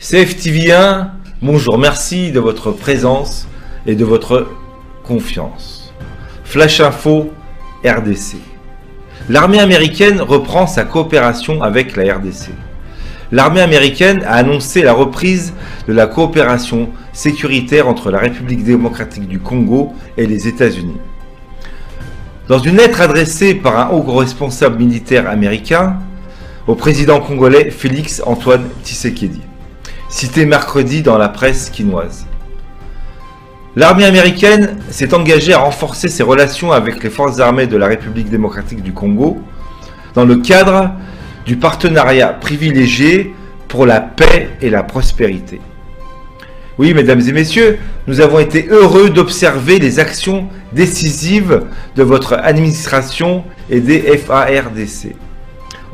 CFTV1, bonjour, merci de votre présence et de votre confiance. Flash Info, RDC. L'armée américaine reprend sa coopération avec la RDC. L'armée américaine a annoncé la reprise de la coopération sécuritaire entre la République démocratique du Congo et les États-Unis. Dans une lettre adressée par un haut responsable militaire américain au président congolais Félix Antoine Tshisekedi, cité mercredi dans la presse quinoise. L'armée américaine s'est engagée à renforcer ses relations avec les forces armées de la République démocratique du Congo dans le cadre du partenariat privilégié pour la paix et la prospérité. Oui, mesdames et messieurs, nous avons été heureux d'observer les actions décisives de votre administration et des FARDC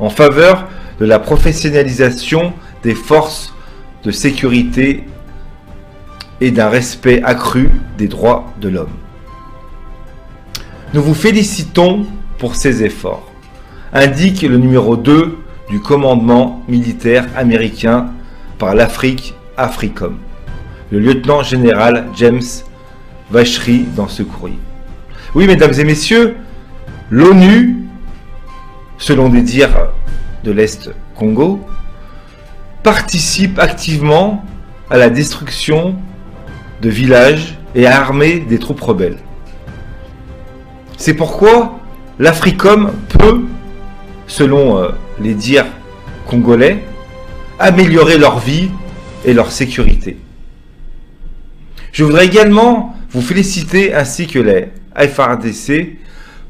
en faveur de la professionnalisation des forces de sécurité et d'un respect accru des droits de l'homme. Nous vous félicitons pour ces efforts, indique le numéro 2 du commandement militaire américain par l'Afrique, AFRICOM, le lieutenant-général James Vachery dans ce courrier. Oui, mesdames et messieurs, l'ONU, selon des dires de l'Est Congo, participe activement à la destruction de villages et à armer des troupes rebelles. C'est pourquoi l'AFRICOM peut, selon les dires congolais, améliorer leur vie et leur sécurité. Je voudrais également vous féliciter ainsi que les FARDC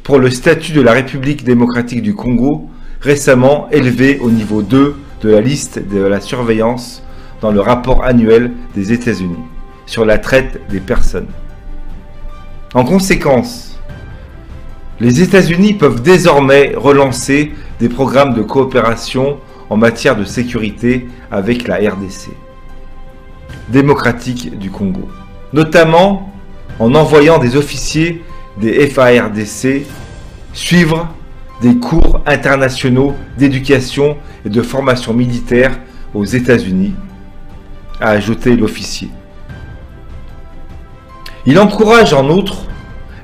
pour le statut de la République démocratique du Congo récemment élevé au niveau 2 de la liste de la surveillance dans le rapport annuel des États-Unis sur la traite des personnes. En conséquence, les États-Unis peuvent désormais relancer des programmes de coopération en matière de sécurité avec la RDC démocratique du Congo, notamment en envoyant des officiers des FARDC suivre des cours internationaux d'éducation et de formation militaire aux États-Unis, a ajouté l'officier. Il encourage en outre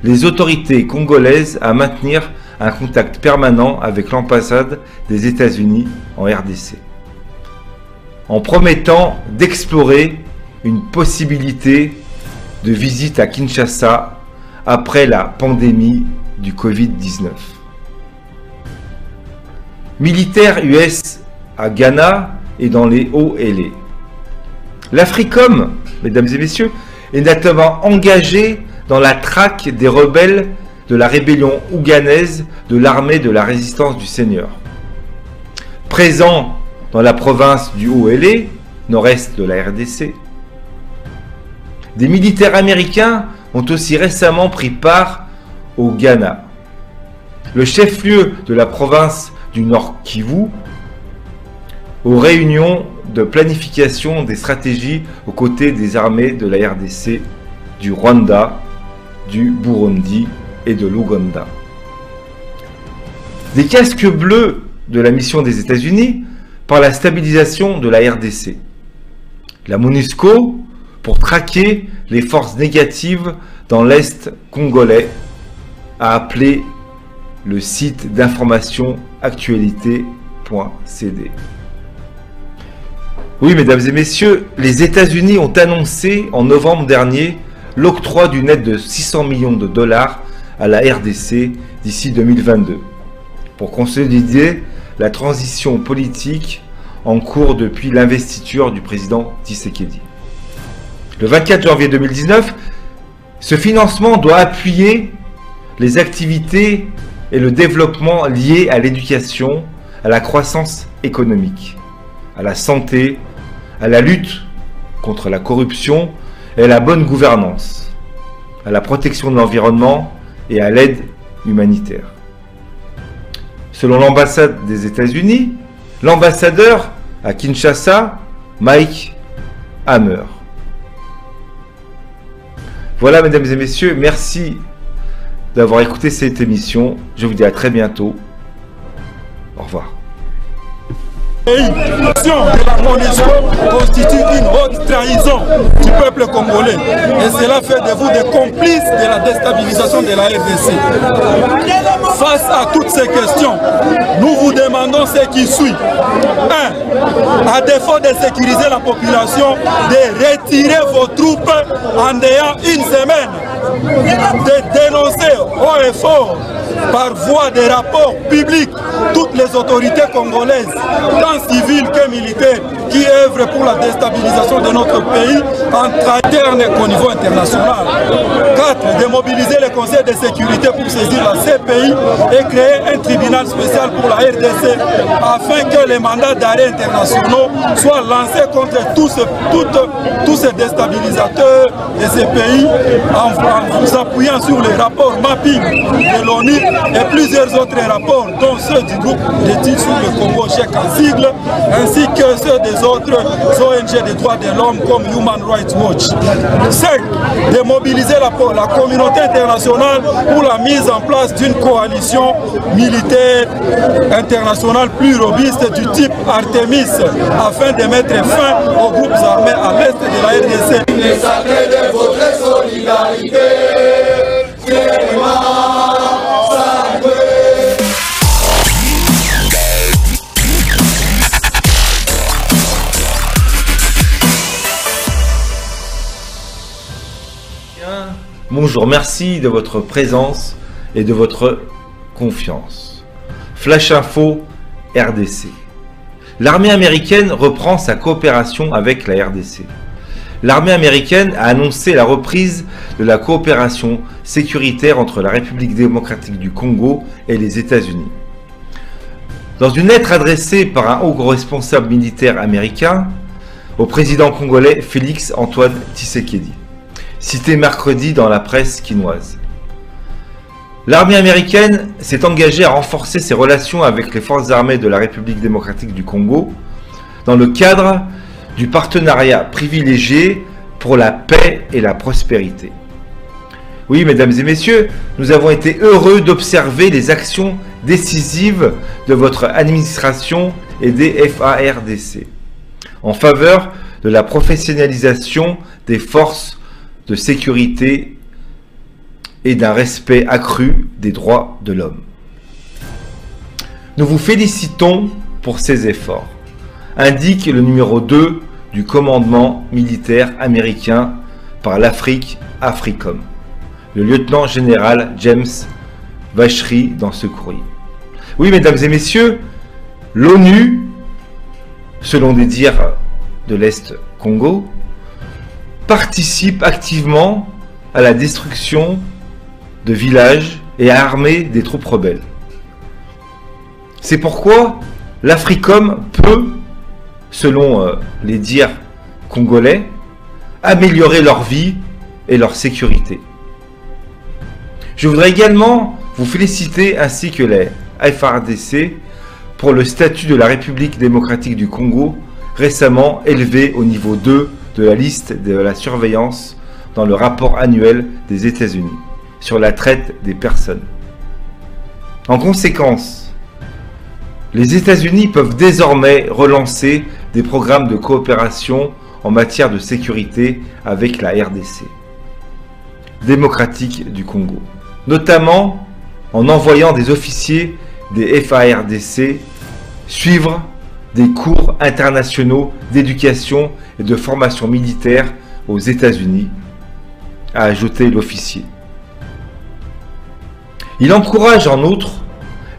les autorités congolaises à maintenir un contact permanent avec l'ambassade des États-Unis en RDC, en promettant d'explorer une possibilité de visite à Kinshasa après la pandémie du Covid-19. Militaires US à Ghana et dans les Hauts-Élés. L'AFRICOM, mesdames et messieurs, est notamment engagé dans la traque des rebelles de la rébellion ouganaise de l'armée de la résistance du Seigneur. Présent dans la province du Haut-Élé, nord-est de la RDC, des militaires américains ont aussi récemment pris part au Ghana, le chef-lieu de la province du Nord Kivu, aux réunions de planification des stratégies aux côtés des armées de la RDC, du Rwanda, du Burundi et de l'Ouganda. Des casques bleus de la mission des États-Unis par la stabilisation de la RDC. La MONUSCO pour traquer les forces négatives dans l'Est congolais, a appelé le site d'information actualité.cd. Oui, mesdames et messieurs, les États-Unis ont annoncé en novembre dernier l'octroi d'une aide de 600 millions de dollars à la RDC d'ici 2022 pour consolider la transition politique en cours depuis l'investiture du président Tshisekedi. Le 24 janvier 2019, ce financement doit appuyer les activités et le développement liés à l'éducation, à la croissance économique, à la santé, à la lutte contre la corruption et à la bonne gouvernance, à la protection de l'environnement et à l'aide humanitaire. Selon l'ambassade des États-Unis, l'ambassadeur à Kinshasa, Mike Hammer. Voilà, mesdames et messieurs, merci d'avoir écouté cette émission. Je vous dis à très bientôt. Au revoir. L'action de la MONUSCO constitue une haute trahison du peuple congolais et cela fait de vous des complices de la déstabilisation de la RDC. Face à toutes ces questions, nous vous demandons ce qui suit. 1. À défaut de sécuriser la population, de retirer vos troupes en ayant une semaine, de dénoncer haut et fort par voie de rapports publics toutes les autorités congolaises, tant civiles que militaires, qui œuvrent pour la déstabilisation de notre pays en interne qu'au niveau international. 4. Démobiliser le Conseil de sécurité pour saisir la CPI et créer un tribunal spécial pour la RDC afin que les mandats d'arrêt internationaux soient lancés contre tous ces déstabilisateurs de ces pays en vous appuyant sur les rapports mapping de l'ONU et plusieurs autres rapports, dont ceux du groupe d'études sur le Congo, chèque en sigle, ainsi que ceux des autres ONG des droits de l'homme comme Human Rights Watch. 5. Démobiliser la communauté internationale pour la mise en place d'une coalition militaire internationale plus robuste du type Artemis afin de mettre fin aux groupes armés à l'est de la RDC. Les sacrés de votre solidarité, Bonjour, merci de votre présence et de votre confiance. Flash Info RDC. L'armée américaine reprend sa coopération avec la RDC. L'armée américaine a annoncé la reprise de la coopération sécuritaire entre la République démocratique du Congo et les États-Unis. Dans une lettre adressée par un haut responsable militaire américain au président congolais Félix Antoine Tshisekedi, cité mercredi dans la presse quinoise. L'armée américaine s'est engagée à renforcer ses relations avec les forces armées de la République démocratique du Congo dans le cadre du partenariat privilégié pour la paix et la prospérité. Oui, mesdames et messieurs, nous avons été heureux d'observer les actions décisives de votre administration et des FARDC en faveur de la professionnalisation des forces de sécurité et d'un respect accru des droits de l'homme. Nous vous félicitons pour ces efforts, indique le numéro 2 du commandement militaire américain par l'Afrique, AFRICOM, le lieutenant-général James Vachery dans ce courrier. Oui, mesdames et messieurs, l'ONU, selon des dires de l'Est Congo, participe activement à la destruction de villages et à armer des troupes rebelles. C'est pourquoi l'AFRICOM peut, selon les dires congolais, améliorer leur vie et leur sécurité. Je voudrais également vous féliciter ainsi que les FARDC pour le statut de la République démocratique du Congo récemment élevé au niveau 2 de la liste de la surveillance dans le rapport annuel des États-Unis sur la traite des personnes. En conséquence, les États-Unis peuvent désormais relancer des programmes de coopération en matière de sécurité avec la RDC démocratique du Congo, notamment en envoyant des officiers des FARDC suivre des cours internationaux d'éducation et de formation militaire aux États-Unis, a ajouté l'officier. Il encourage en outre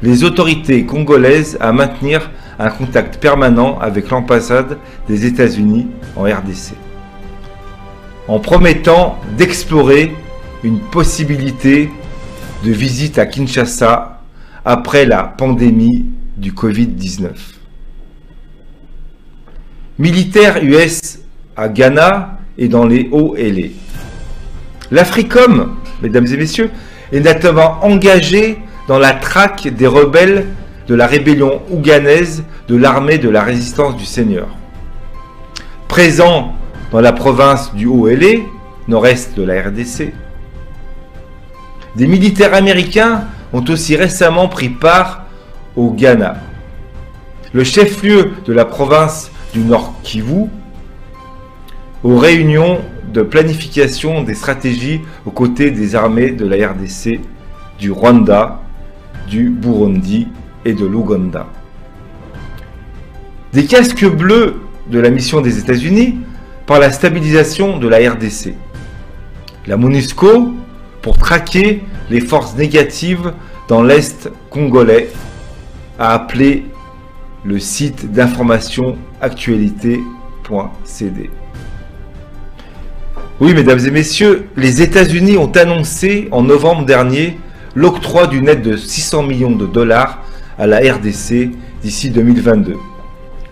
les autorités congolaises à maintenir un contact permanent avec l'ambassade des États-Unis en RDC, en promettant d'explorer une possibilité de visite à Kinshasa après la pandémie du Covid-19. Militaires US à Ghana et dans les Hauts-Elé. L'AFRICOM, mesdames et messieurs, est notamment engagé dans la traque des rebelles de la rébellion ouganaise de l'armée de la résistance du Seigneur. Présent dans la province du Haut-Elé, nord-est de la RDC. Des militaires américains ont aussi récemment pris part au Ghana. le chef-lieu de la province du Nord Kivu, aux réunions de planification des stratégies aux côtés des armées de la RDC, du Rwanda, du Burundi et de l'Ouganda. Des casques bleus de la mission des États-Unis par la stabilisation de la RDC. La MONUSCO pour traquer les forces négatives dans l'Est congolais a appelé le site d'information actualité.cd. Oui, mesdames et messieurs, les États-Unis ont annoncé en novembre dernier l'octroi d'une aide de 600 millions de dollars à la RDC d'ici 2022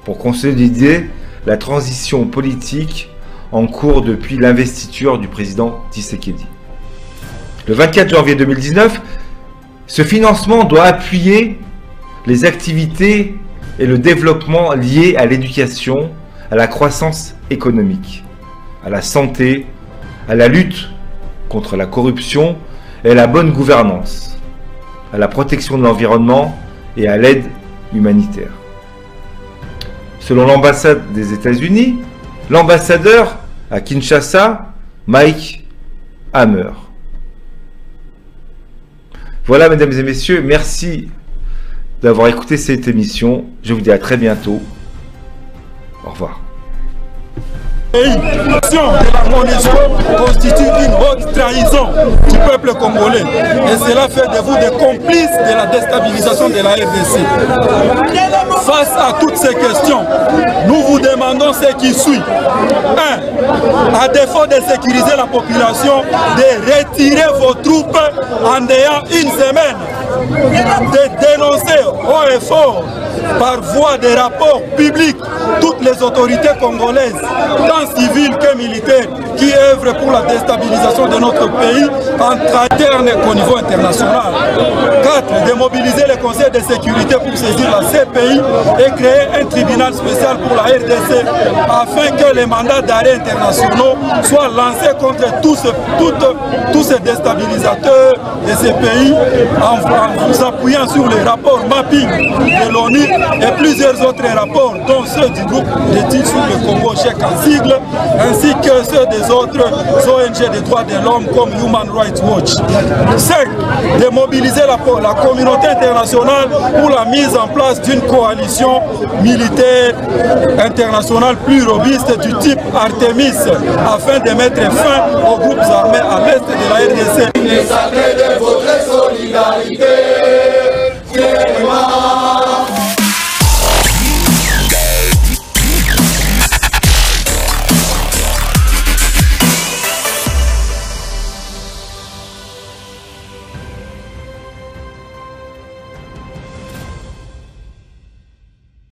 pour consolider la transition politique en cours depuis l'investiture du président Tshisekedi. Le 24 janvier 2019, ce financement doit appuyer les activités et le développement liés à l'éducation, à la croissance économique, à la santé, à la lutte contre la corruption et à la bonne gouvernance, à la protection de l'environnement et à l'aide humanitaire. Selon l'ambassade des États-Unis, l'ambassadeur à Kinshasa, Mike Hammer. Voilà, mesdames et messieurs, merci d'avoir écouté cette émission. Je vous dis à très bientôt. Au revoir. L'action de la MONUSCO constitue une haute trahison du peuple congolais et cela fait de vous des complices de la déstabilisation de la RDC. Face à toutes ces questions, nous vous demandons ce qui suit. 1. À défaut de sécuriser la population, de retirer vos troupes en ayant une semaine, de dénoncer haut et fort par voie de rapports publics toutes les autorités congolaises, tant civiles que militaires, qui œuvrent pour la déstabilisation de notre pays entre interne qu'au niveau international. 4. Démobiliser le Conseil de sécurité pour saisir la CPI et créer un tribunal spécial pour la RDC afin que les mandats d'arrêt internationaux soient lancés contre tous ces déstabilisateurs de ces pays en vous appuyant sur les rapports mapping de l'ONU et plusieurs autres rapports, dont ceux du groupe d'études sur le Congo, chèque en sigle, ainsi que ceux des autres ONG des droits de l'homme comme Human Rights Watch. 5. Démobiliser la communauté internationale pour la mise en place d'une coalition militaire internationale plus robuste du type Artemis afin de mettre fin aux groupes armés à l'est de la RDC. Les sacrés de votre solidarité,